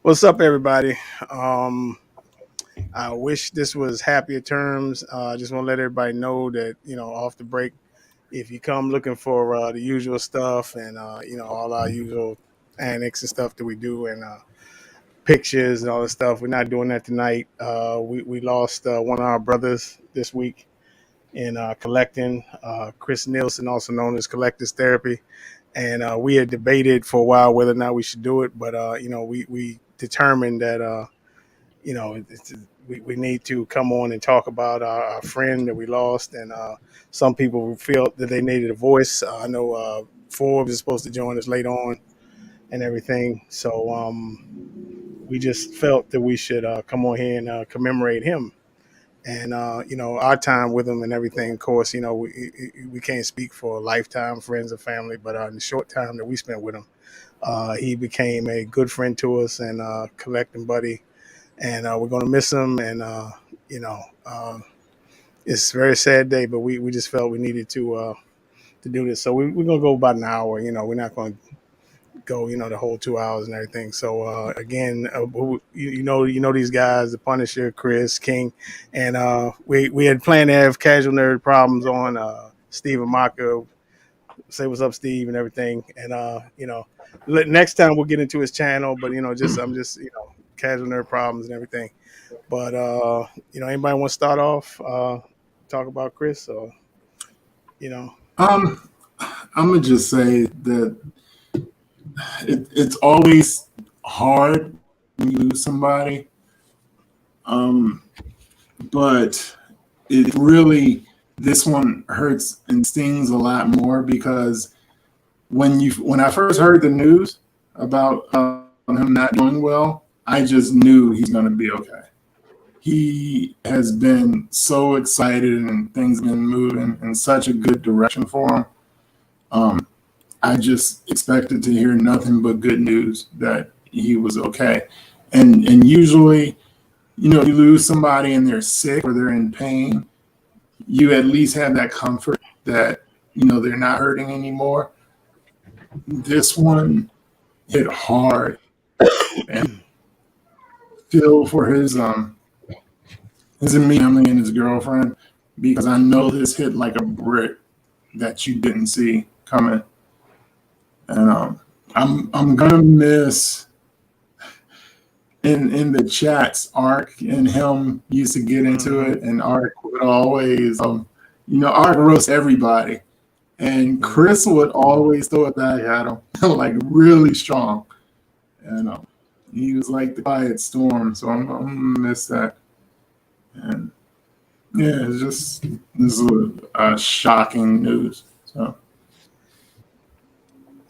What's up, everybody? Um, I wish this was happier terms. I just want to let everybody know that off the break, if you come looking for the usual stuff and all our usual annex and stuff that we do and pictures and all this stuff, we're not doing that tonight. We lost one of our brothers this week in collecting, Chris Nielsen, also known as Collectors Therapy, and we had debated for a while whether or not we should do it, but we determined that. We need to come on and talk about our friend that we lost. And some people felt that they needed a voice. I know Forbes is supposed to join us later on and everything. So we just felt that we should come on here and commemorate him. And our time with him and everything. Of course, we can't speak for lifetime friends or family, but in the short time that we spent with him, he became a good friend to us and collecting buddy, and we're gonna miss him. And you know, uh, it's a very sad day, but we just felt we needed to do this. So we're gonna go about an hour. We're not gonna go the whole 2 hours and everything. So again, you know these guys, the Punisher, Chris King, and we had planned to have Casual Nerd Problems on Steve Imaca. Say what's up, Steve, and everything. And next time we'll get into his channel. But just I'm just Casual Nerd Problems and everything. But anybody want to start off talk about Chris? Or Um, I'm gonna just say that it's always hard when you lose somebody, um, but it really this one hurts and stings a lot more because when I first heard the news about him not doing well, I just knew he's gonna be okay. He has been so excited and things have been moving in such a good direction for him. Um, I just expected to hear nothing but good news that he was okay. And usually, you lose somebody and they're sick or they're in pain, you at least have that comfort that they're not hurting anymore. This one hit hard and feel for his immediate family and his girlfriend because I know this hit like a brick that you didn't see coming. And I'm gonna miss in the chats. Ark and him used to get into it, and Ark would always Ark roast everybody, and Chris would always throw it back at him like really strong, and he was like the quiet storm. So I'm gonna miss that, and yeah, it's just this is shocking news. So.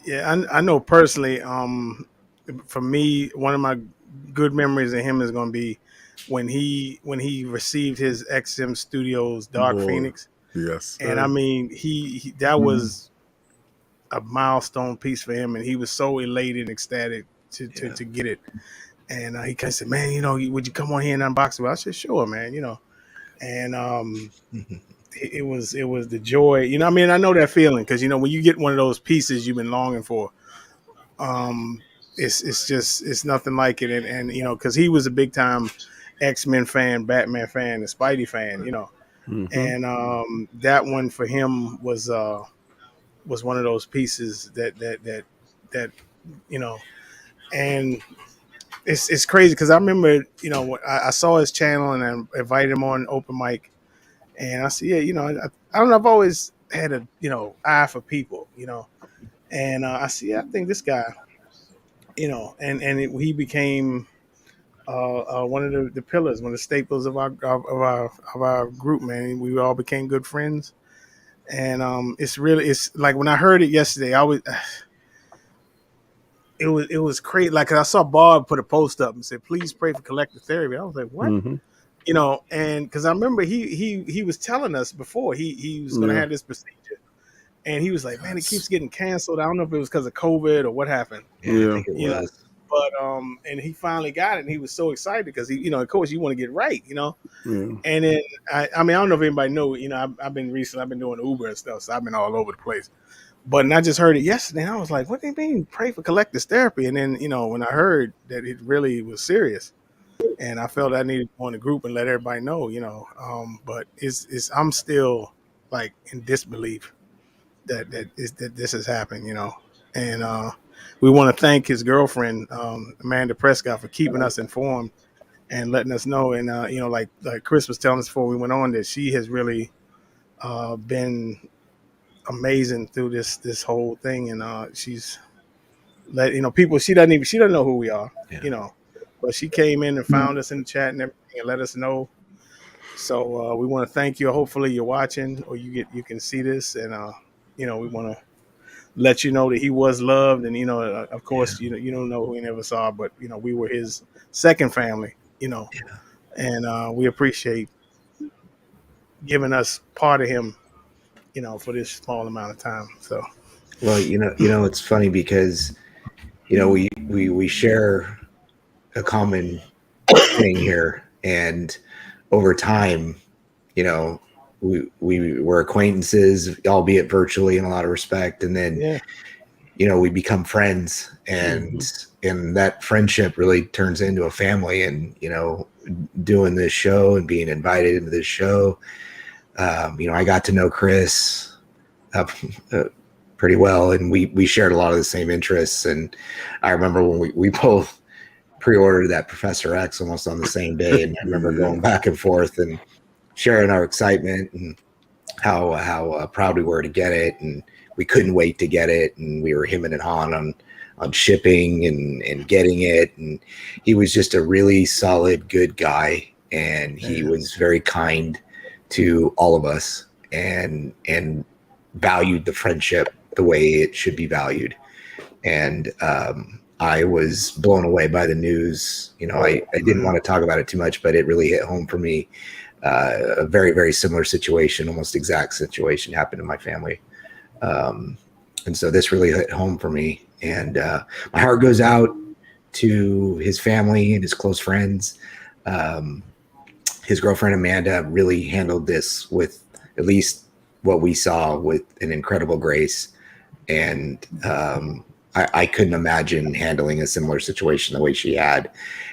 yeah, I know personally. For me, one of my good memories of him is going to be when he received his XM Studios Dark Boy, Phoenix, yes, and sir. I mean he that was a milestone piece for him, and he was so elated and ecstatic to get it. And he kind of said, "Man, would you come on here and unbox it?" I said, "Sure, man." And it was the joy. I mean, I know that feeling because when you get one of those pieces you've been longing for, um, it's nothing like it. And because he was a big time X-Men fan, Batman fan, and Spidey fan, Mm-hmm. and that one for him was one of those pieces that you know, and it's crazy because I remember I saw his channel and I invited him on open mic, and I said, yeah, I don't know, I've always had a eye for people, and I said, yeah, I think this guy, he became one of the pillars, one of the staples of our group, man. We all became good friends, and it's like when I heard it yesterday, I was it was crazy. Like I saw Bob put a post up and said, "Please pray for collective therapy." I was like, "What?" Mm-hmm. And because I remember he was telling us before he was going to Yeah. have this procedure, and he was like, "Man, it Yes. keeps getting canceled. I don't know if it was because of COVID or what happened." Yeah, I Yeah. think it You know, was. but and he finally got it, and he was so excited because of course, you want to get right, Yeah. And then I mean, I don't know if anybody know, I've been doing Uber and stuff, so I've been all over the place. But I just heard it yesterday, and I was like, "What do you mean pray for collective therapy?" And then when I heard that it really was serious, and I felt I needed to go in the group and let everybody know, but it's I'm still like in disbelief that this has happened, and we want to thank his girlfriend, Amanda Prescott, for keeping us informed and letting us know. And like Chris was telling us before we went on, that she has really been amazing through this whole thing, and she's let people. She doesn't know who we are, but she came in and found us in the chat and everything and let us know. So we want to thank you. Hopefully you're watching or you can see this, and we want to let you know that he was loved, and of course you don't know who he never saw, but we were his second family, and we appreciate giving us part of him, for this small amount of time. So, well, it's funny because we share a common thing here, and over time, we were acquaintances, albeit virtually in a lot of respect, and then we become friends, and that friendship really turns into a family. And doing this show and being invited into this show, I got to know Chris pretty well, and we shared a lot of the same interests. And I remember when we both pre-ordered that Professor X almost on the same day, and I remember going back and forth and sharing our excitement and how proud we were to get it, and we couldn't wait to get it, and we were hemming and hawing on shipping and getting it. And he was just a really solid, good guy, and he was very kind to all of us, and valued the friendship the way it should be valued. And I was blown away by the news. I didn't want to talk about it too much, but it really hit home for me. A very, very similar situation, almost exact situation happened in my family. And so this really hit home for me. And my heart goes out to his family and his close friends. His girlfriend, Amanda, really handled this with, at least what we saw, with an incredible grace. And I couldn't imagine handling a similar situation the way she had,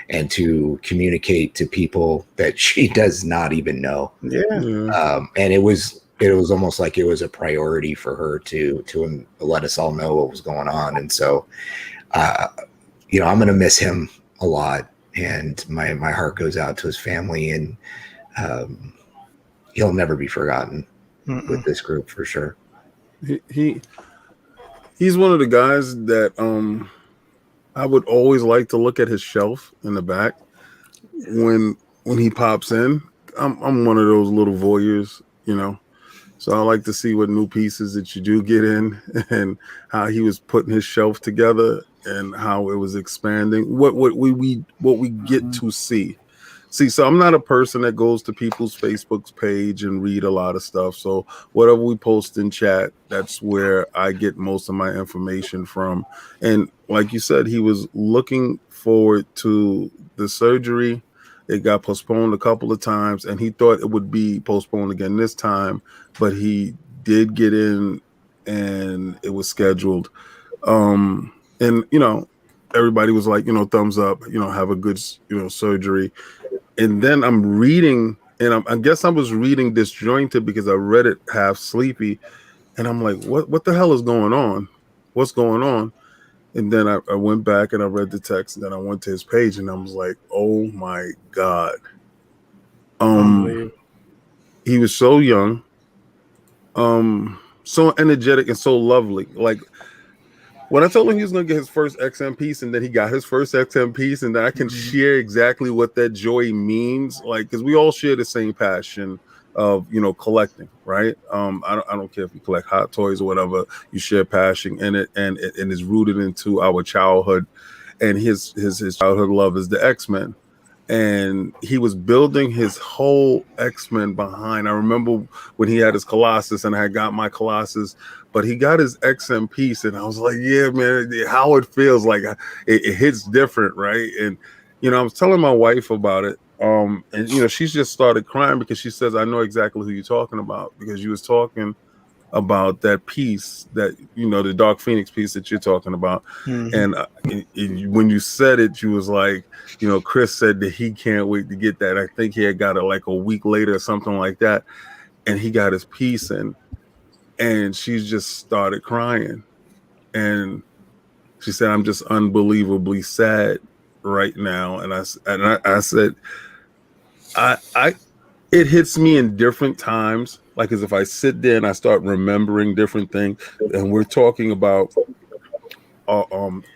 and to communicate to people that she does not even know. And it was almost like it was a priority for her to let us all know what was going on. And so, I'm going to miss him a lot, and my heart goes out to his family, and he'll never be forgotten with this group for sure. He's one of the guys that I would always like to look at his shelf in the back when he pops in. I'm one of those little voyeurs, so I like to see what new pieces that you do get in, and how he was putting his shelf together, and how it was expanding. What we get to see. So I'm not a person that goes to people's Facebook page and read a lot of stuff. So whatever we post in chat, that's where I get most of my information from. And like you said, he was looking forward to the surgery. It got postponed a couple of times, and he thought it would be postponed again this time, but he did get in, and it was scheduled. And everybody was like, thumbs up, have a good, surgery. And then I'm reading, and I guess I was reading disjointed because I read it half sleepy, and I'm like, what the hell is going on? What's going on? And then I went back and I read the text, and then I went to his page, and I was like, oh my God. He was so young, so energetic and so lovely. Like, when I told him he was going to get his first XM piece, and then he got his first XM piece, and then I can share exactly what that joy means, like, because we all share the same passion of collecting, right? I don't care if you collect hot toys or whatever. You share passion in it, and it's rooted into our childhood, and his childhood love is the X-Men. And he was building his whole X-Men behind. I remember when he had his Colossus, and I got my Colossus, but he got his XM piece, and I was like, yeah, man, how it feels, like it hits different, right? And I was telling my wife about it, and she's just started crying, because she says, I know exactly who you're talking about, because you was talking about that piece that, you know, the Dark Phoenix piece that you're talking about. And when you said it, you was like, you know, Chris said that he can't wait to get that. I think he had got it like a week later or something like that. And he got his piece in, and she just started crying. And she said, I'm just unbelievably sad right now. And I said, it hits me in different times, like as if I sit there and I start remembering different things. And we're talking about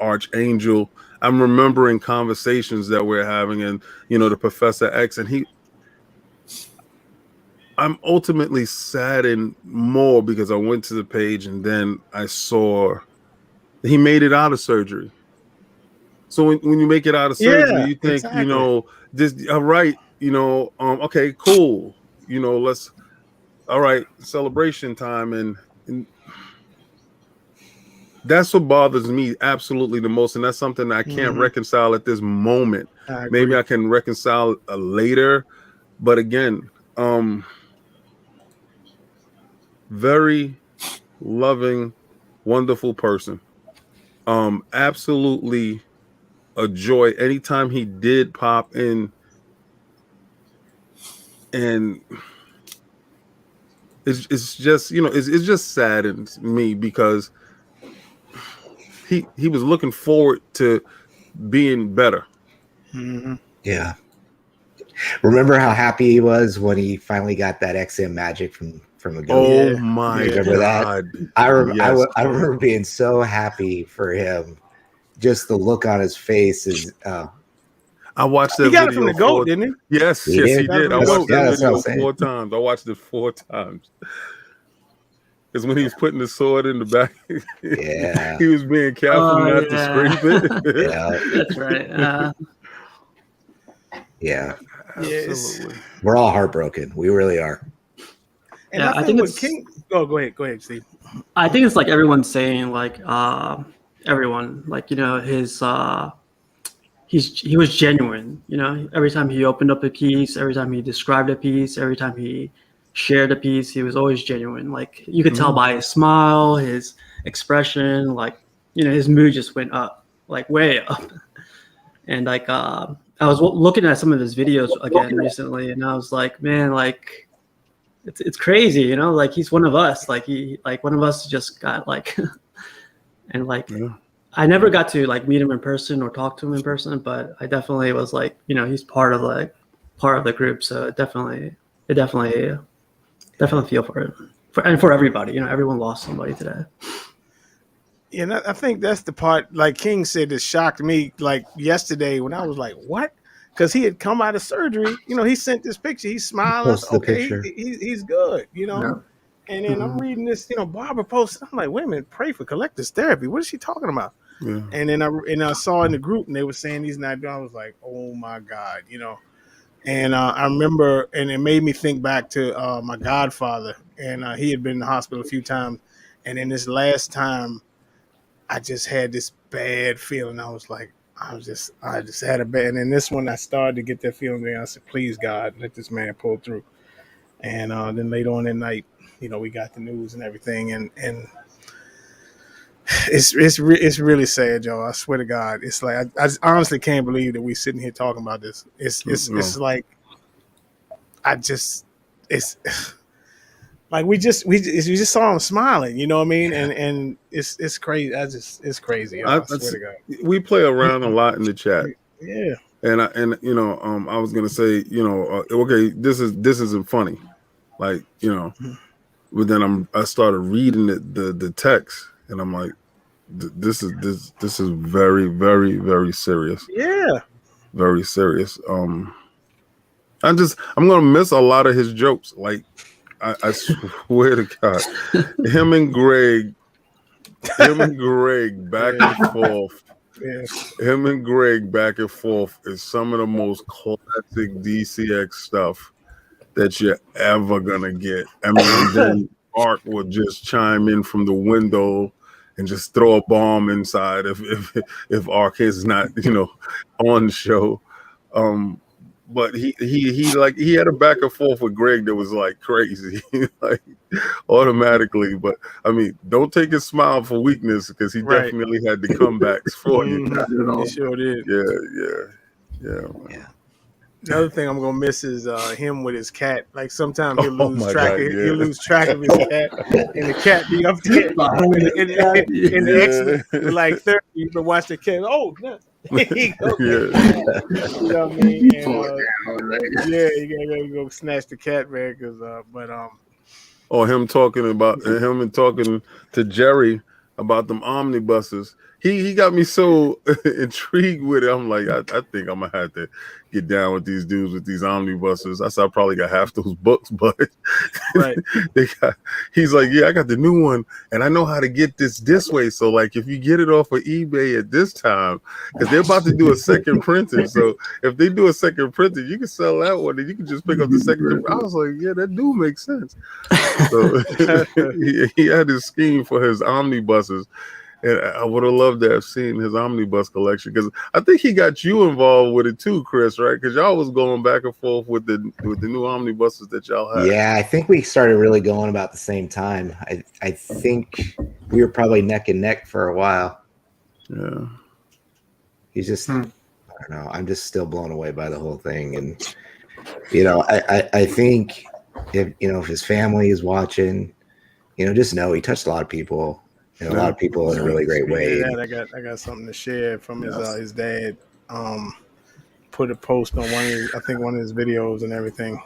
Archangel. I'm remembering conversations that we're having, and, you know, the Professor X, and I'm ultimately saddened more because I went to the page and then I saw he made it out of surgery. So when you make it out of surgery, you think, exactly, you know, this, all right, you know, okay, cool. You know, all right, celebration time. And that's what bothers me absolutely the most. And that's something I can't reconcile at this moment. Maybe I can reconcile later. But again, very loving, wonderful person. Absolutely a joy anytime he did pop in, and it's just, you know, it just saddens me because he was looking forward to being better. Yeah. Remember how happy he was when he finally got that XM magic from the goat? Oh my remember God. That? I remember being so happy for him. Just the look on his face is I watched that video. He got it from the goat, didn't he? Yes, he did. I watched that video 4 times. I watched it 4 times. Because when he was putting the sword in the back, he was being careful not to scrape it. Yeah, that's right. Yeah, absolutely. We're all heartbroken. We really are. And I think it's King. Oh, go ahead, Steve. I think it's like everyone's saying, like everyone, like, you know, he was genuine. You know, every time he opened up a piece, every time he described a piece, every time he shared a piece, he was always genuine. Like you could tell by his smile, his expression, like, you know, his mood just went up, like way up. And like I was looking at some of his videos again recently, and I was like, man, like it's crazy, you know, like he's one of us, like one of us just got like and like I never got to like meet him in person or talk to him in person, but I definitely was like, you know, he's part of the group, so definitely feel for him, and for everybody, you know, everyone lost somebody today. Yeah, and I think that's the part, like King said, that shocked me. Like yesterday when I was like, what? Because he had come out of surgery. You know, he sent this picture. He's smiling. Okay, he's good, you know. Yeah. And then I'm reading this, you know, Barbara posted. I'm like, wait a minute, pray for collector's therapy. What is she talking about? Yeah. And then I saw in the group, and they were saying he's not doing. I was like, oh, my God, you know. And I remember, and it made me think back to my godfather. And he had been in the hospital a few times. And then this last time, I just had this bad feeling. I was like, I just had a bad. And then this one, I started to get that feeling there. I said, please, God, let this man pull through. And then later on that night, you know, we got the news and everything. And it's really sad, y'all. I swear to God. It's like, I just honestly can't believe that we're sitting here talking about this. It's like, it's like we just saw him smiling, you know what I mean? And it's crazy. It's crazy. I swear to God. We play around a lot in the chat. Yeah. And you know, I was gonna say, you know, okay, this isn't funny, like, you know, but then I started reading the text, and I'm like, this is very, very, very serious. Yeah. Very serious. I'm gonna miss a lot of his jokes. Like, I swear to God, him and Greg back and forth. Yeah. Him and Greg back and forth is some of the most classic DCX stuff that you're ever gonna get. I mean, then Art would just chime in from the window and just throw a bomb inside if Ark is not, you know, on the show. but he had a back and forth with Greg that was like crazy, like automatically. But I mean, don't take his smile for weakness, because he Right. definitely had the comebacks for you. Mhm. He sure did. Yeah. Yeah. The other thing I'm gonna miss is him with his cat. Like sometimes he'll Oh lose my track. God, Of, yeah. He'll lose track of his cat, and the cat be up there in the exit with like 30. You can watch the cat. Oh, no. He go get the cat. You know what I mean? And yeah, you gotta go snatch the cat, man. Or him talking about him and talking to Jerry about them omnibuses. He got me so intrigued with it. I'm like, I think I'm gonna have to get down with these dudes with these omnibuses. I said I probably got half those books, but right. He's like, yeah, I got the new one, and I know how to get this way. So like, if you get it off of eBay at this time, because they're about to do a second printing. So if they do a second printing, you can sell that one, and you can just pick up the second. I was like, yeah, that do make sense. So he had his scheme for his omnibuses, and I would have loved to have seen his omnibus collection, because I think he got you involved with it too, Chris, right? Because y'all was going back and forth with the new omnibuses that y'all had. Yeah, I think we started really going about the same time. I think we were probably neck and neck for a while. Yeah. He's just, I don't know. I'm just still blown away by the whole thing. And, you know, I think if his family is watching, just know he touched a lot of people, a lot of people in a really great way. That, I got something to share from his dad. Put a post on one of his videos and everything.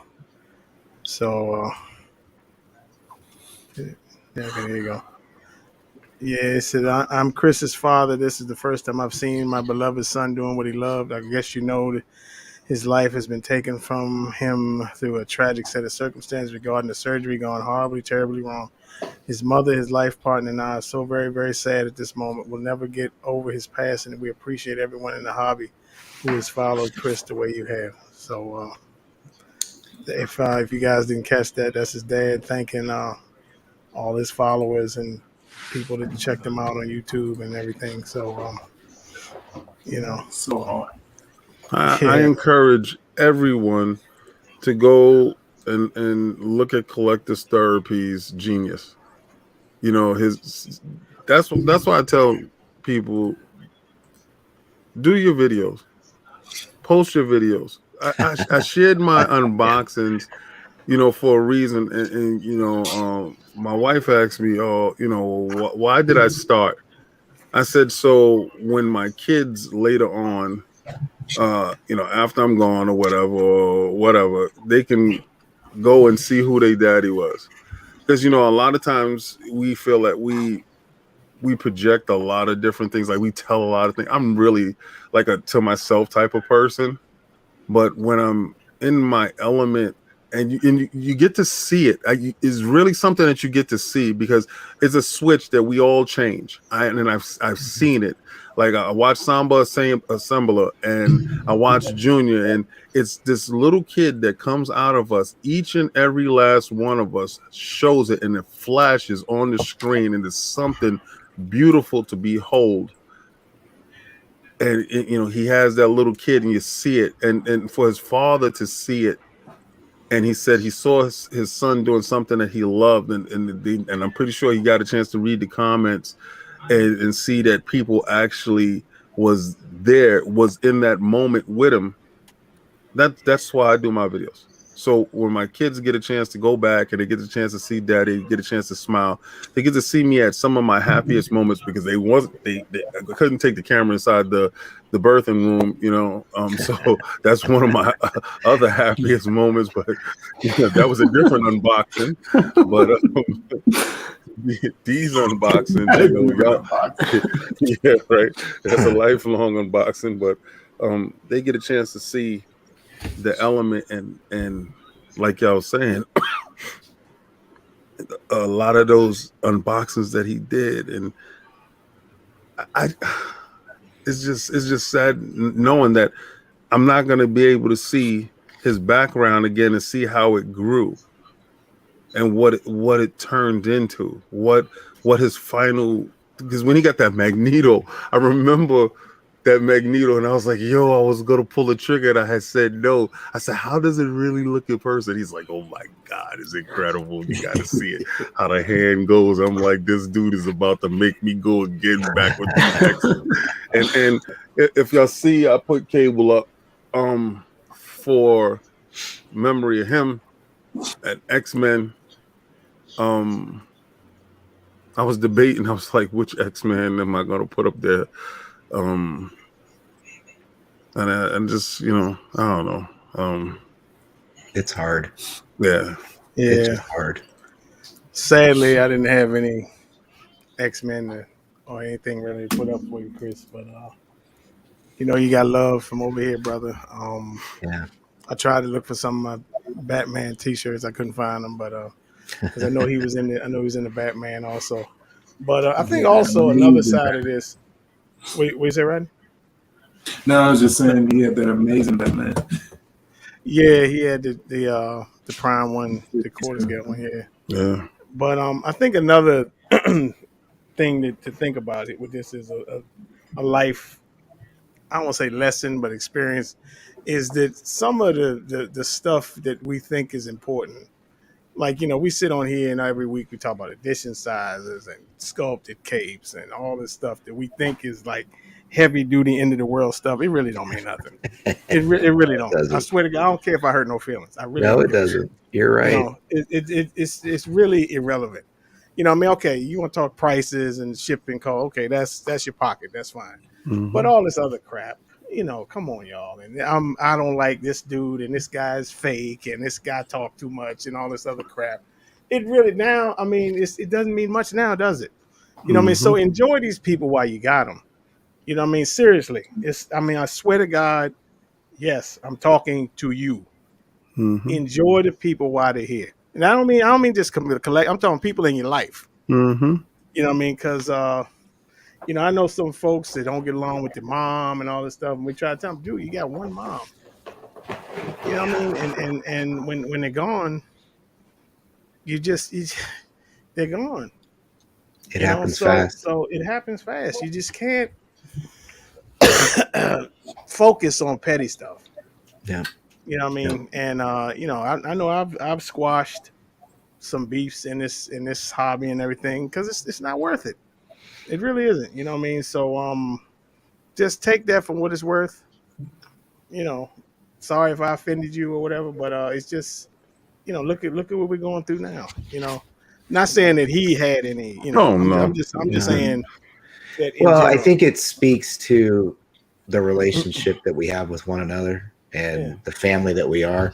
So there you go. Yeah, it said, I'm Chris's father. This is the first time I've seen my beloved son doing what he loved. I guess that his life has been taken from him through a tragic set of circumstances regarding the surgery gone horribly, terribly wrong. His mother, his life partner, and I are so very, very sad at this moment. We'll never get over his passing, and we appreciate everyone in the hobby who has followed Chris the way you have. So if you guys didn't catch that, that's his dad thanking all his followers and people that checked him out on YouTube and everything. So, so hard. I encourage everyone to go and look at Collector's Therapy's genius. That's why I tell people, do your videos, post your videos. I shared my unboxings, for a reason, and my wife asked me, why did I start? I said, so when my kids later on, after I'm gone or whatever, they can go and see who their daddy was. Because, a lot of times we feel that we project a lot of different things. Like, we tell a lot of things. I'm really like a to myself type of person. But when I'm in my element, and you get to see it, is really something that you get to see, because it's a switch that we all change. I've seen it. Like, I watched Samba Assembler, and I watched Junior, and it's this little kid that comes out of us. Each and every last one of us shows it, and it flashes on the screen, and it's something beautiful to behold. And he has that little kid, and you see it, and for his father to see it, and he said he saw his son doing something that he loved, and I'm pretty sure he got a chance to read the comments and see that people actually was in that moment with him. That's why I do my videos. So when my kids get a chance to go back and they get a chance to see daddy, get a chance to smile, they get to see me at some of my happiest moments, because they couldn't take the camera inside the birthing room, so that's one of my other happiest moments. But that was a different unboxing. But these unboxings, yeah, right. That's a lifelong unboxing. But they get a chance to see the element, and like y'all was saying, a lot of those unboxings that he did, and it's just sad knowing that I'm not going to be able to see his background again and see how it grew and what it turned into, what his final, because when he got that Magneto, I remember that Magneto, and I was like, yo, I was gonna pull the trigger, and I had said no. I said, how does it really look in person? He's like, oh my God, it's incredible. You got to see it. How the hand goes. I'm like, this dude is about to make me go again back with the X. And if y'all see, I put Cable up for memory of him at X-Men. I was debating. I was like, which X-Men am I gonna put up there? And just, you know, I don't know. It's hard. Yeah. It's Yeah. just hard. Sadly, I didn't have any X-Men or anything really to put up for you, Chris. But you know, you got love from over here, brother. Yeah. I tried to look for some of my Batman T-shirts. I couldn't find them, but because I know he was in the, I know he was in the Batman also. But I think also another side of this. Wait, is that right? No, I was just saying he had that amazing Batman. Yeah, he had the prime one, the quarter scale one. Yeah. Yeah. But I think another thing to think about it with this is a life. I don't want to say lesson, but experience is that some of the stuff that we think is important, like, you know, we sit on here and every week we talk about edition sizes and sculpted capes and all this stuff that we think is like heavy duty end of the world stuff. It really don't mean nothing. It really don't. I swear to God, I don't care if I hurt no feelings. I really No, don't it care. doesn't. You're right. You know, it's really irrelevant. You know, I mean, okay, you want to talk prices and shipping cost. Okay, that's your pocket. That's fine. Mm-hmm. But all this other crap, you know, come on, y'all. And I don't like this dude, and this guy's fake, and this guy talk too much, and all this other crap. It really now, I mean, it doesn't mean much now, does it? You know what I mean? So enjoy these people while you got them. You know what I mean? Seriously, I swear to God, yes, I'm talking to you. Mm-hmm. Enjoy the people while they're here. And I don't mean just collect. I'm talking people in your life. Mm-hmm. You know what I mean? Because you know, I know some folks that don't get along with their mom and all this stuff, and we try to tell them, dude, you got one mom. You know what I mean? And when they're gone, they're gone. It happens fast. So it happens fast. You just can't focus on petty stuff. Yeah. You know what I mean? And you know, I know I've squashed some beefs in this hobby and everything because it's not worth it. It really isn't. You know what I mean? So just take that for what it's worth. You know, sorry if I offended you or whatever, but it's just, you know, look at what we're going through now. You know, not saying that he had any. You know, I'm just saying that. Well, I think it speaks to the relationship that we have with one another and the family that we are.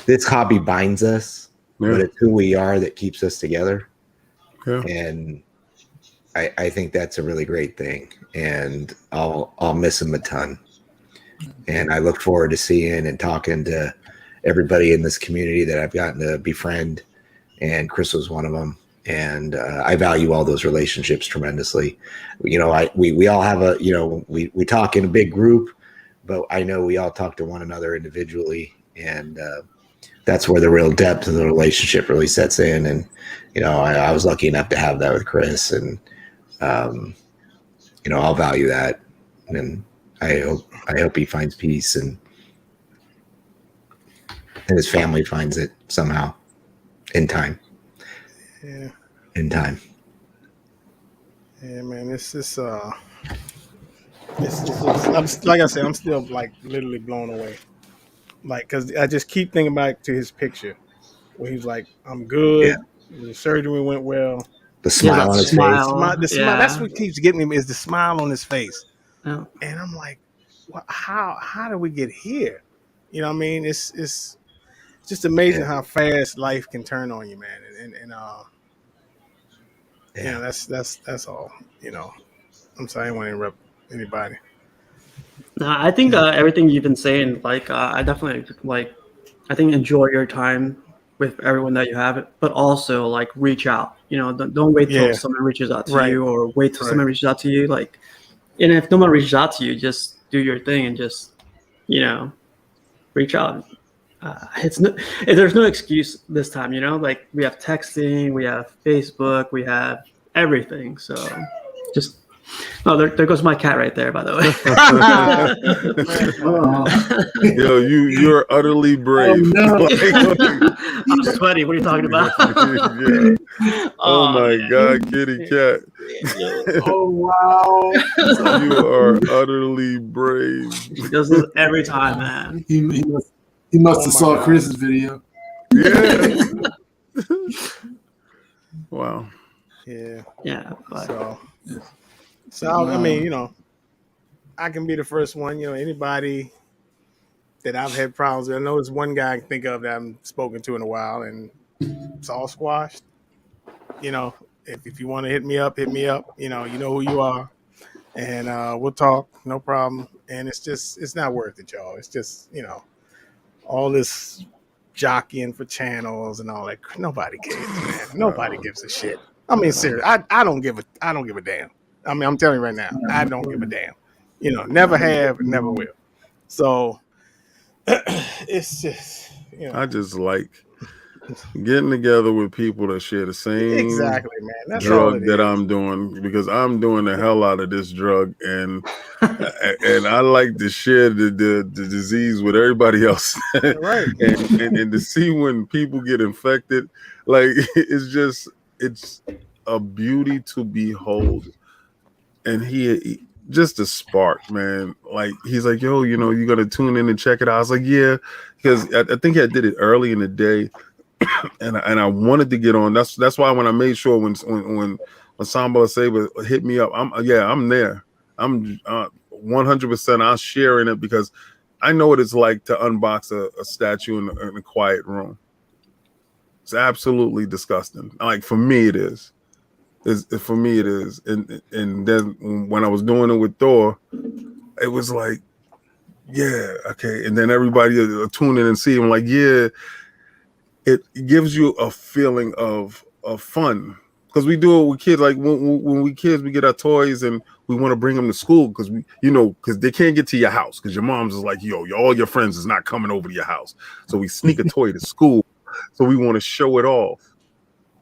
This hobby binds us, but it's who we are that keeps us together. Yeah. And I think that's a really great thing. And I'll miss him a ton. And I look forward to seeing and talking to everybody in this community that I've gotten to befriend. And Chris was one of them. And I value all those relationships tremendously. You know, we all have we talk in a big group, but I know we all talk to one another individually. And that's where the real depth of the relationship really sets in. And, you know, I was lucky enough to have that with Chris. And, you know, I'll value that. And I hope he finds peace and his family finds it somehow in time. Yeah. In time. Yeah, man, it's like I said, I'm still like literally blown away. Like, because I just keep thinking back to his picture where he's like, I'm good. Yeah. The surgery went well. The smile on his face. The smile. That's what keeps getting me is the smile on his face. Oh. And I'm like, well, how did we get here? You know what I mean? It's just amazing how fast life can turn on you, man. And you know, that's all. You know, I'm sorry, I don't want to interrupt anybody. No, I think everything you've been saying, like, I definitely I think enjoy your time with everyone that you have, but also like reach out. You know, don't wait till someone reaches out to you, or wait till someone reaches out to you. Like, and if no one reaches out to you, just do your thing and just, you know, reach out. There's no excuse this time. You know, like we have texting, we have Facebook, we have everything. So just Oh, there goes my cat right there, by the way. Yo, you're utterly brave. no. I'm sweaty. What are you talking about? Yeah. Oh my man. God, kitty cat. Oh wow. You are utterly brave. He does this every time, man. He must have saw God. Chris's video. Yeah. Wow. Yeah. Yeah. But So I mean, you know, I can be the first one. You know, anybody that I've had problems with. I know there's one guy I can think of that I haven't spoken to in a while, and it's all squashed. You know, if you want to hit me up, hit me up. You know who you are, and we'll talk, no problem. And it's not worth it, y'all. It's just, you know, all this jockeying for channels and all that. Nobody cares, man. Nobody gives a shit. I mean, seriously, I don't give a damn. I mean, I'm telling you right now, I don't give a damn. You know, never have, and never will. So it's just, you know, I just like getting together with people that share the same exactly, man. That's all drug it that is. I'm doing, because I'm doing the hell out of this drug, and I like to share the disease with everybody else. Right. and to see when people get infected, like it's a beauty to behold. And he just a spark, man. Like, he's like, yo, you know, you gotta tune in and check it out. I was like, yeah, because I think I did it early in the day, and I wanted to get on. That's why when I made sure when Samba Saber hit me up, I'm there. I'm 100%. I'm sharing it because I know what it's like to unbox a statue in a quiet room. It's absolutely disgusting. Like, for me, it is. For me, it is. And then when I was doing it with Thor, it was like, yeah, okay. And then everybody tune in and see him, like, yeah, it gives you a feeling of fun, because we do it with kids. Like, when we kids, we get our toys and we want to bring them to school because because they can't get to your house because your mom's is like, yo, all your friends is not coming over to your house. So we sneak a toy to school. So we want to show it off.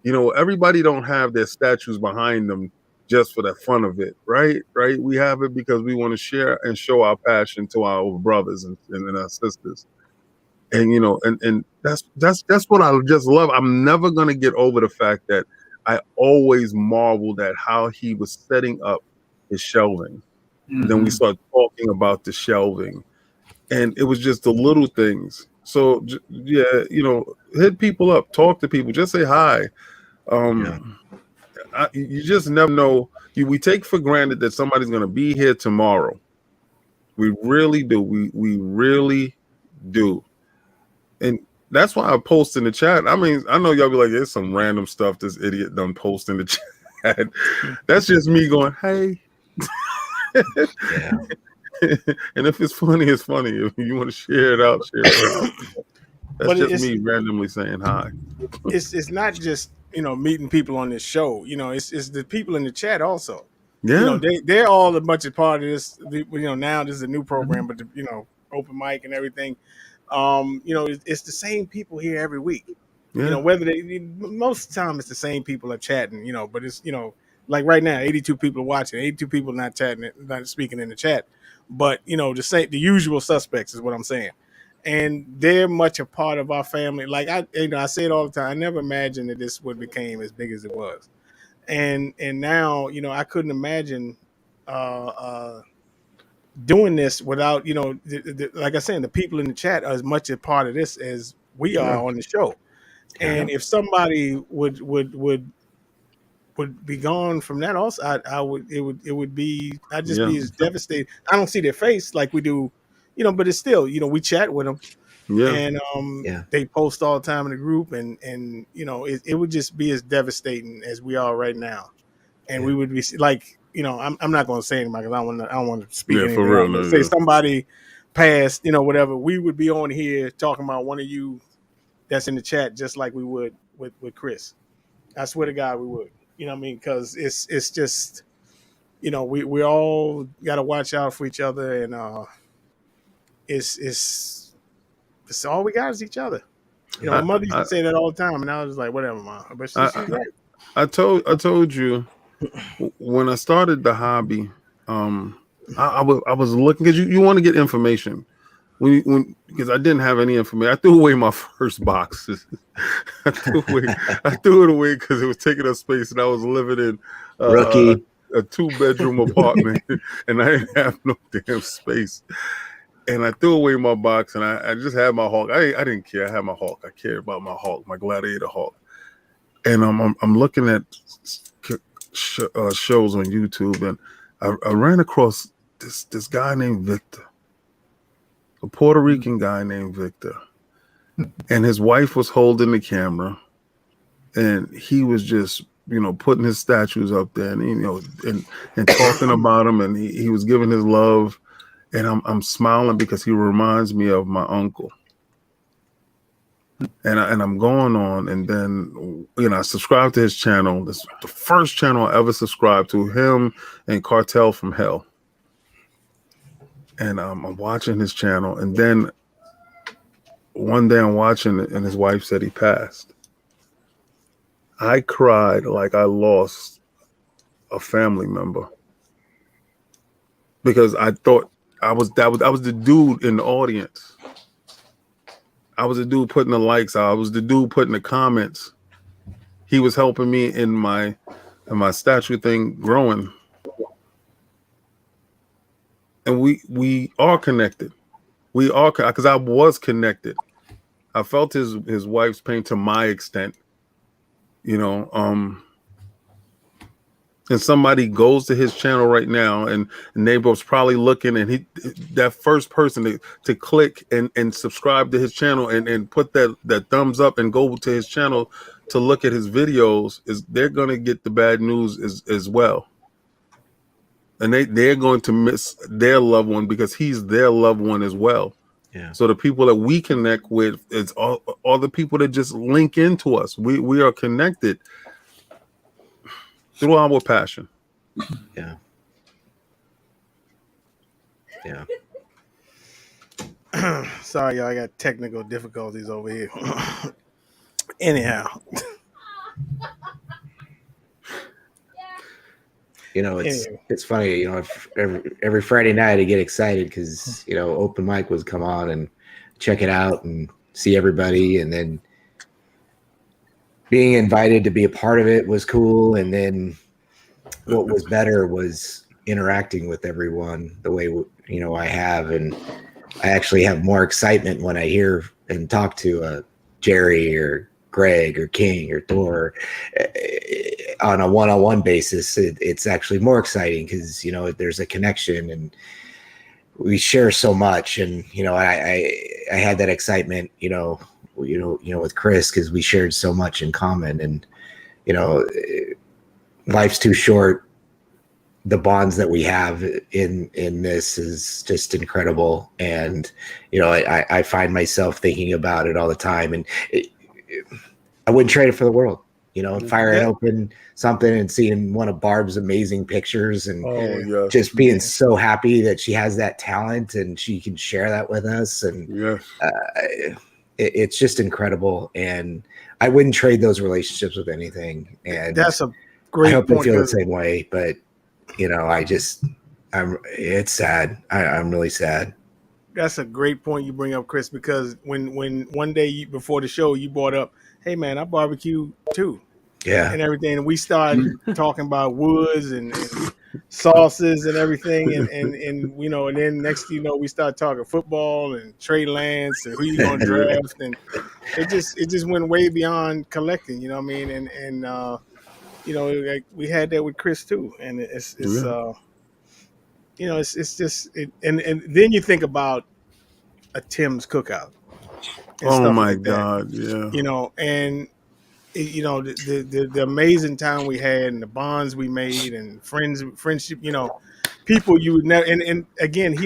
You know, everybody don't have their statues behind them just for the fun of it, right? Right? We have it because we want to share and show our passion to our brothers and our sisters. And you know, and that's what I just love. I'm never gonna get over the fact that I always marveled at how he was setting up his shelving. And then we start talking about the shelving, and it was just the little things. So yeah, you know, hit people up, talk to people, just say hi. You just never know. We take for granted that somebody's going to be here tomorrow. We really do. We really do. And that's why I post in the chat. I mean, I know y'all be like, there's some random stuff this idiot done post in the chat. That's just me going, hey. And if it's funny, it's funny. If you want to share it out, share it out. That's just me randomly saying hi. It's not just, you know, meeting people on this show. You know, it's the people in the chat also. Yeah. You know, they're all a bunch of part of this. You know, now this is a new program, but you know, open mic and everything. You know, it's the same people here every week. Yeah. You know, whether most of the time it's the same people are chatting. You know, but it's, you know, like right now, 82 people are watching, 82 people not chatting, not speaking in the chat. But you know, the usual suspects is what I'm saying. And they're much a part of our family. Like I say it all the time. I never imagined that this would became as big as it was. And now, you know, I couldn't imagine doing this without, you know, like I said, the people in the chat are as much a part of this as we are on the show. And if somebody would be gone from that, also, it would be, I'd just be as devastated. I don't see their face like we do, you know, but it's still, you know, we chat with them. Yeah. And they post all the time in the group, and you know, it would just be as devastating as we are right now. And we would be like, you know, I'm not going to say anything because I don't want to speak anything. For real, no, say somebody passed, you know, whatever. We would be on here talking about one of you that's in the chat, just like we would with Chris. I swear to God, we would. You know what I mean? Because it's just, you know, we all got to watch out for each other, and it's all we got is each other. You know, my mother used to say that all the time, and I was like, whatever, Mom. But she's right. I told you when I started the hobby, I was looking because you want to get information. Because I didn't have any information. I threw away my first boxes. I threw it away because it was taking up space, and I was living in Rookie. a 2-bedroom apartment, and I didn't have no damn space. And I threw away my box, and I just had my Hulk. I didn't care. I had my Hulk. I cared about my Hulk, my Gladiator Hulk. And I'm looking at shows on YouTube, and I ran across this guy named Victor, a Puerto Rican guy named Victor, and his wife was holding the camera, and he was just putting his statues up there, and and talking about them, and he was giving his love, and I'm smiling because he reminds me of my uncle. And I'm going on, and then I subscribed to his channel. This is the first channel I ever subscribed to, him and Cartel from Hell. And I'm watching his channel, and then one day I'm watching it, and his wife said he passed. I cried like I lost a family member because I thought I was the dude in the audience. I was the dude putting the likes out. I was the dude putting the comments. He was helping me in my statue thing growing. And we are connected. We are, because I was connected. I felt his wife's pain to my extent. And somebody goes to his channel right now, and Neighbor's probably looking, and that first person to click and subscribe to his channel and put that thumbs up and go to his channel to look at his videos, they're gonna get the bad news as well. And they're going to miss their loved one because he's their loved one as well. Yeah. So the people that we connect with, it's all the people that just link into us. We are connected through our passion. Yeah. Yeah. Sorry, y'all. I got technical difficulties over here. Anyhow. It's funny, every Friday night I get excited because, open mic was come on and check it out and see everybody. And then being invited to be a part of it was cool. And then what was better was interacting with everyone the way, I have. And I actually have more excitement when I hear and talk to Jerry or Greg or King or Thor on a one-on-one basis. It's actually more exciting because there's a connection and we share so much. And I had that excitement with Chris because we shared so much in common. And life's too short. The bonds that we have in this is just incredible. And I find myself thinking about it all the time, and I wouldn't trade it for the world. Firing open something and seeing one of Barb's amazing pictures and just being so happy that she has that talent and she can share that with us. And it's just incredible. And I wouldn't trade those relationships with anything. And that's a great point. I hope they feel the same way, but it's sad. I'm really sad. That's a great point you bring up, Chris, because when one day before the show you brought up, hey man, I barbecue too. Yeah. And everything. And we started talking about woods and sauces and everything. And then next thing you know, we started talking football and Trey Lance and who you gonna draft. And it just went way beyond collecting, you know what I mean? And like we had that with Chris too. And it's just and then you think about a Tim's cookout. Oh my God! Yeah. And the amazing time we had and the bonds we made and friendship. People you would never. And again,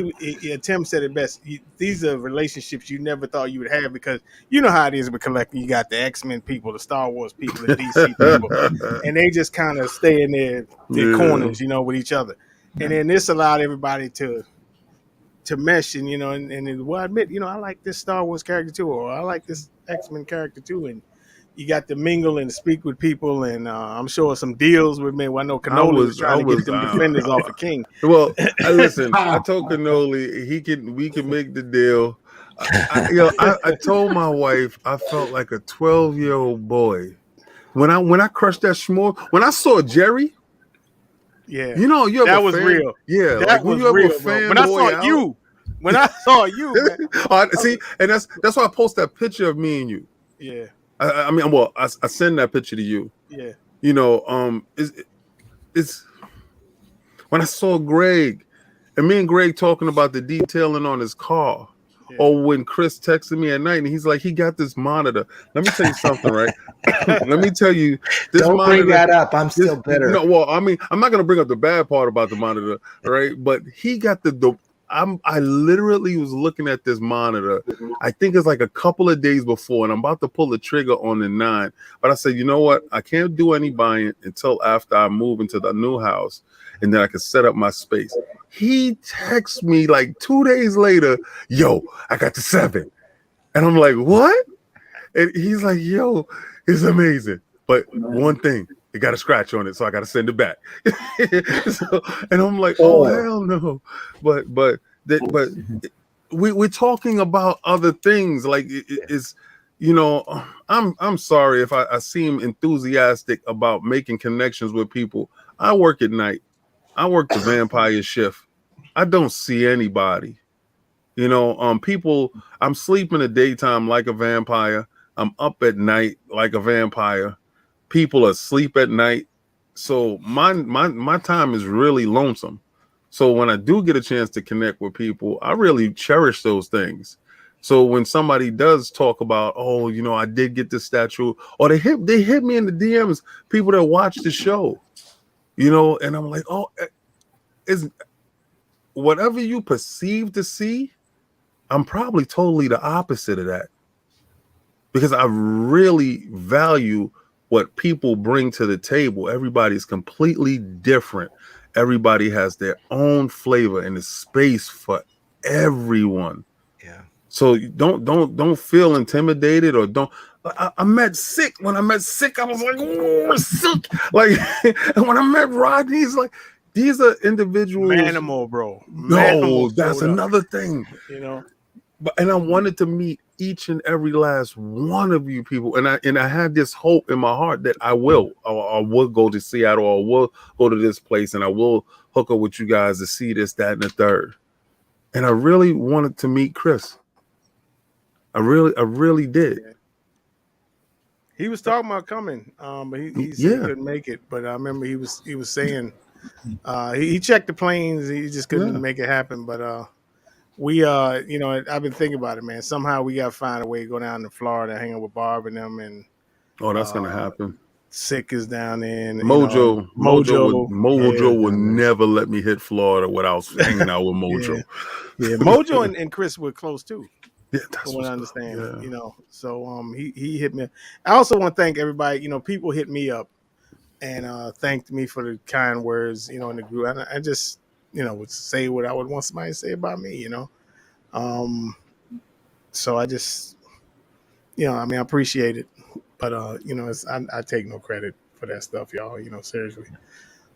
Tim said it best. These are relationships you never thought you would have because you know how it is with collecting. You got the X-Men people, the Star Wars people, the DC people, and they just kind of stay in their corners, with each other. And then this allowed everybody to mesh and I admit I like this Star Wars character too, or I like this X-Men character too, and you got to mingle and speak with people, and I'm sure some deals were made. Well, I know Cannoli was trying to get them defenders off of King. Well, listen, I told Cannoli we can make the deal. I told my wife I felt like a 12-year-old boy when I crushed that s'more. When I saw Jerry, yeah, you know, that was real. Yeah, that like was when you real, ever fan when I saw you. When I saw you, man. See, and that's why I post that picture of me and you. Yeah. I mean, well, I send that picture to you. Yeah. You know, it's when I saw Greg and me and Greg talking about the detailing on his car. Yeah. Or when Chris texted me at night and he's like, he got this monitor. Let me tell you something, right? Let me tell you this Don't monitor, bring that up. I'm still bitter. No, well, I mean, I'm not gonna bring up the bad part about the monitor, right? But he got I literally was looking at this monitor. I think it's like a couple of days before, and I'm about to pull the trigger on the 9. But I said, you know what? I can't do any buying until after I move into the new house, and then I can set up my space. He texts me like 2 days later, yo, I got the 7. And I'm like, what? And he's like, yo, it's amazing. But one thing, it got a scratch on it, so I got to send it back. And I'm like, oh, hell no. But we're talking about other things. Like it's, you know, I'm sorry if I seem enthusiastic about making connections with people. I work at night. I work the vampire shift. I don't see anybody. You know, people, I'm sleeping at daytime like a vampire. I'm up at night like a vampire. People are asleep at night. So my time is really lonesome. So when I do get a chance to connect with people, I really cherish those things. So when somebody does talk about, oh, you know, I did get this statue, or they hit me in the DMs, people that watch the show, you know, and I'm like, oh, is whatever you perceive to see, I'm probably totally the opposite of that, because I really value what people bring to the table. Everybody's completely different. Everybody has their own flavor, and there's space for everyone. Yeah. So don't feel intimidated, or don't. I met Sick. When I met Sick, I was like, oh, Sick. Like, and when I met Rodney, he's like, these are individuals. Manimal, bro. No, that's another thing. You know. And I wanted to meet each and every last one of you people, and I had this hope in my heart that I will go to Seattle, or will go to this place, and I will hook up with you guys to see this, that, and the third. And I really wanted to meet Chris. I really did. He was talking about coming, but he said he couldn't make it. But I remember he was saying he checked the planes, he just couldn't make it happen. But we you know, I've been thinking about it, man. Somehow we gotta find a way to go down to Florida, hang out with Barb and them, and that's gonna happen. Sick is down there. Mojo would never let me hit Florida without hanging out with Mojo. Yeah. Mojo and Chris were close too. Yeah, that's what I understand. Yeah. You know, so he hit me. I also want to thank everybody. You know, people hit me up and thanked me for the kind words, you know, in the group. I just, you know, would say what I would want somebody to say about me, you know. So I just, you know, I mean, I appreciate it, but you know, I take no credit for that stuff, y'all. You know, seriously.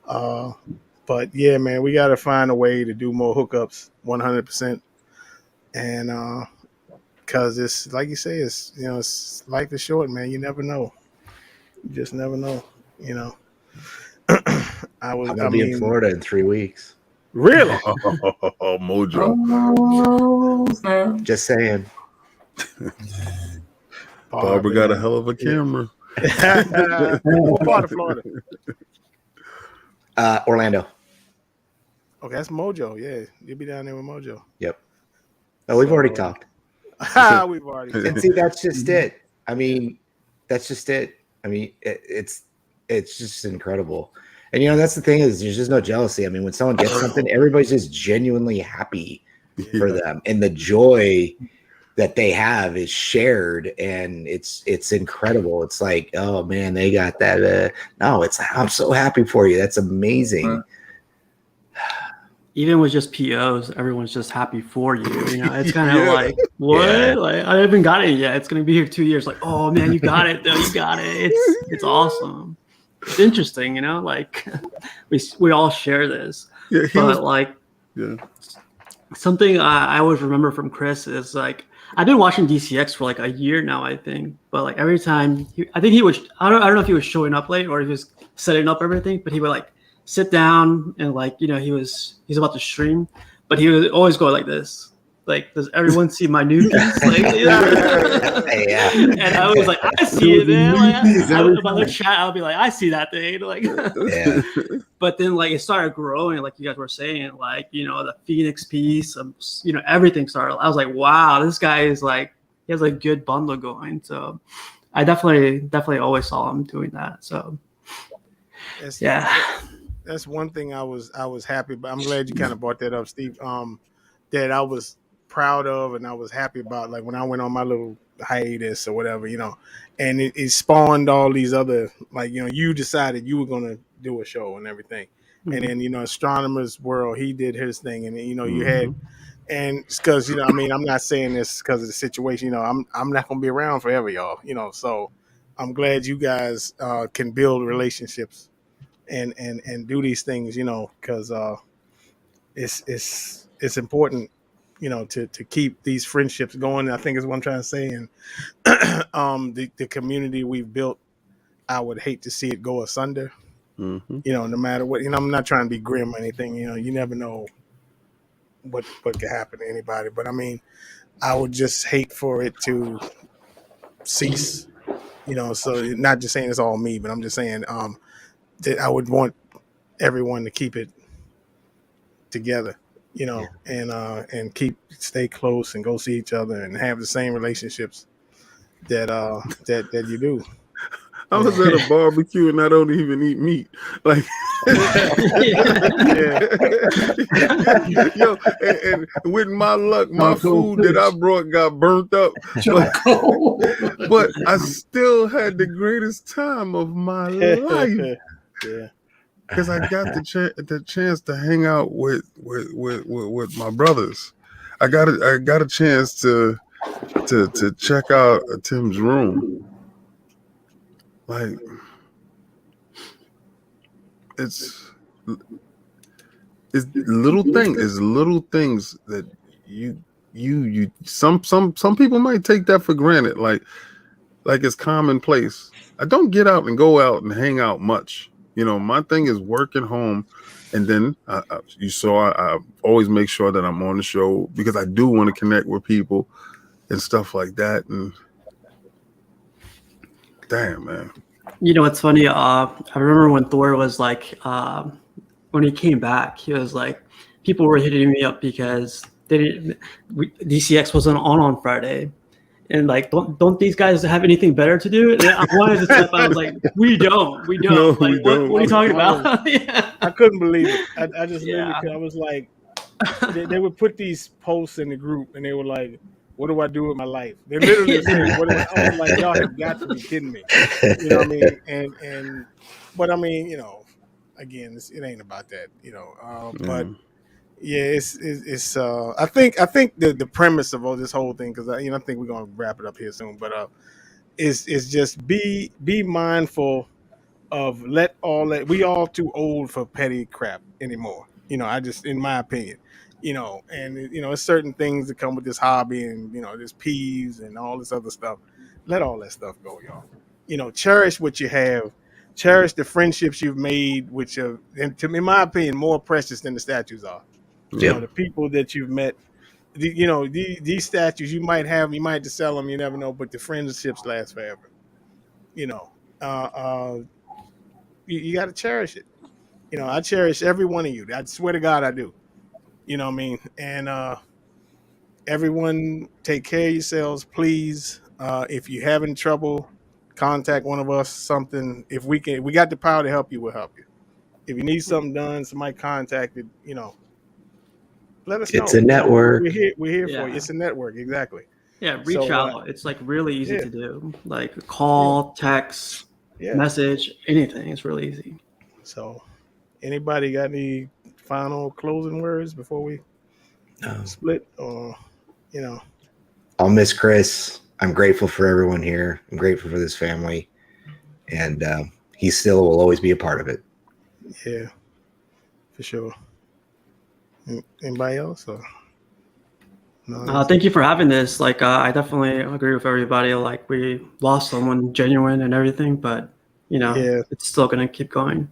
But yeah, man, we got to find a way to do more hookups, 100%, and because it's like you say, it's, you know, it's life is short, man. You never know. You just never know, you know. I'm gonna be in Florida in 3 weeks. Really? Mojo. Just saying. Barbara got a hell of a camera. What part of Florida? Orlando. Okay, that's Mojo. Yeah, you'll be down there with Mojo. Yep. Oh, we've already talked. We've already talked. And see, that's just it. I mean, that's just it. I mean, it's just incredible. And, you know, that's the thing, is there's just no jealousy. I mean, when someone gets something, everybody's just genuinely happy for them. And the joy that they have is shared, and it's incredible. It's like, oh, man, they got that. No, I'm so happy for you. That's amazing. even with just POs, everyone's just happy for you. You know, it's kind of Yeah. like, what? Yeah. Like, I haven't got it yet. It's gonna be here 2 years. Like, oh man, you got it though. You got it. It's awesome. It's interesting, you know. Like, we all share this, Yeah, but like yeah. something I always remember from Chris is like I've been watching DCX for like a year now, I think. But like every time, I think he was I don't know if he was showing up late or if he was setting up everything, but he would like sit down and like he's about to stream, but he would always go like this. Like, does everyone see my new piece? Like, Yeah. And I was like, I see it, man. Like, if I look chat, I'll be like, I see that thing. Like, Yeah. but then like it started growing, like you guys were saying, like the Phoenix piece, everything started. I was like, wow, this guy is like he has a good bundle going. So I definitely always saw him doing that. So that's one thing I was happy, but I'm glad you kind of brought that up, Steve. That I was proud of and I was happy about, like when I went on my little hiatus or whatever, and it spawned all these other, like, you decided you were going to do a show and everything. Mm-hmm. And then, Astronomer's World, he did his thing. And, you had, Mm-hmm. and because, I'm not saying this because of the situation, I'm not going to be around forever, y'all, so I'm glad you guys can build relationships and do these things, because it's important, to keep these friendships going. I think is what I'm trying to say. And the community we've built, I would hate to see it go asunder. Mm-hmm. No matter what. I'm not trying to be grim or anything. You never know what could happen to anybody. But I mean, I would just hate for it to cease. So not just saying it's all me, but I'm just saying that I would want everyone to keep it together. And stay close and go see each other and have the same relationships that you do. I was at a barbecue and I don't even eat meat. Like, yo, and with my luck, my food that I brought got burnt up. But I still had the greatest time of my life. Yeah. Because I got the chance to hang out with my brothers. I got a chance to check out Tim's room. Like, it's little things that you some people might take that for granted. Like it's commonplace. I don't get out and go out and hang out much. My thing is working home, and then I always make sure that I'm on the show because I do want to connect with people and stuff like that. And damn, man. It's funny. I remember when Thor was like, when he came back, he was like, people were hitting me up because DCX wasn't on Friday. And like, don't these guys have anything better to do? And I wanted to step out. I was like, we don't. No, like, we don't. What are you talking about? Yeah. I couldn't believe it. I just literally, I was like, they would put these posts in the group, and they were like, "What do I do with my life?" They literally said, I was like, "Y'all have got to be kidding me." You know what I mean? But I mean, again, it ain't about that. But. Yeah, it's I think the premise of all this whole thing, because I think we're gonna wrap it up here soon, but is just be mindful of we all too old for petty crap anymore. I just, in my opinion, and it's certain things that come with this hobby, and there's peeves and all this other stuff. Let all that stuff go, y'all. Cherish what you have. Cherish the friendships you've made, which are, in my opinion, more precious than the statues are. The people that you've met, these statues you might have to sell them, you never know, but the friendships last forever. You got to cherish it. I cherish every one of you. I swear to God, I do. You know what I mean? And everyone, take care of yourselves, please. If you're having trouble, contact one of us. Something, if we got the power to help you, we'll help you. If you need something done, somebody contacted, let us know. It's a network. We're here for you. It's a network, exactly. Yeah, reach out. It's like really easy to do. Like call, text, message, anything. It's really easy. So, anybody got any final closing words before we split, or I'll miss Chris. I'm grateful for everyone here. I'm grateful for this family, and he still will always be a part of it. Yeah, for sure. Anybody else? Or? No, Thank you for having this. Like, I definitely agree with everybody. Like, we lost someone genuine and everything, but yeah, it's still gonna keep going.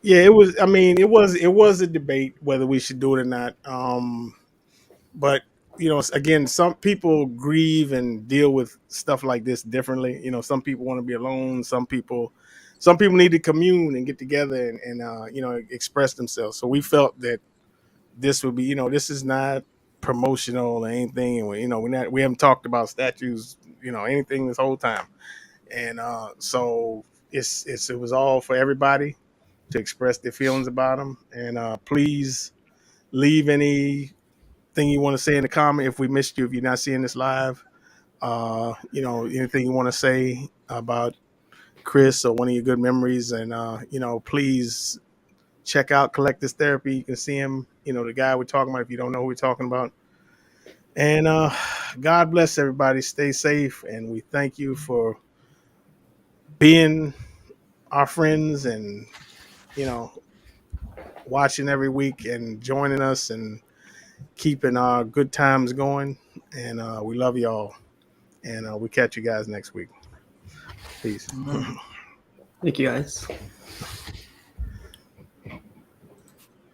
yeah. It was. I mean, it was a debate whether we should do it or not. But again, some people grieve and deal with stuff like this differently. Some people want to be alone. Some people need to commune and get together and express themselves. So we felt that this would be, this is not promotional or anything, and we haven't talked about statues, anything this whole time, and so it was all for everybody to express their feelings about them, and please leave anything you want to say in the comment if we missed you, if you're not seeing this live, anything you want to say about Chris or one of your good memories, and please check out Collectors Therapy. You can see him, the guy we're talking about if you don't know who we're talking about. And God bless everybody. Stay safe, and we thank you for being our friends and watching every week and joining us and keeping our good times going. And we love y'all, and we'll catch you guys next week. Peace. Thank you, guys.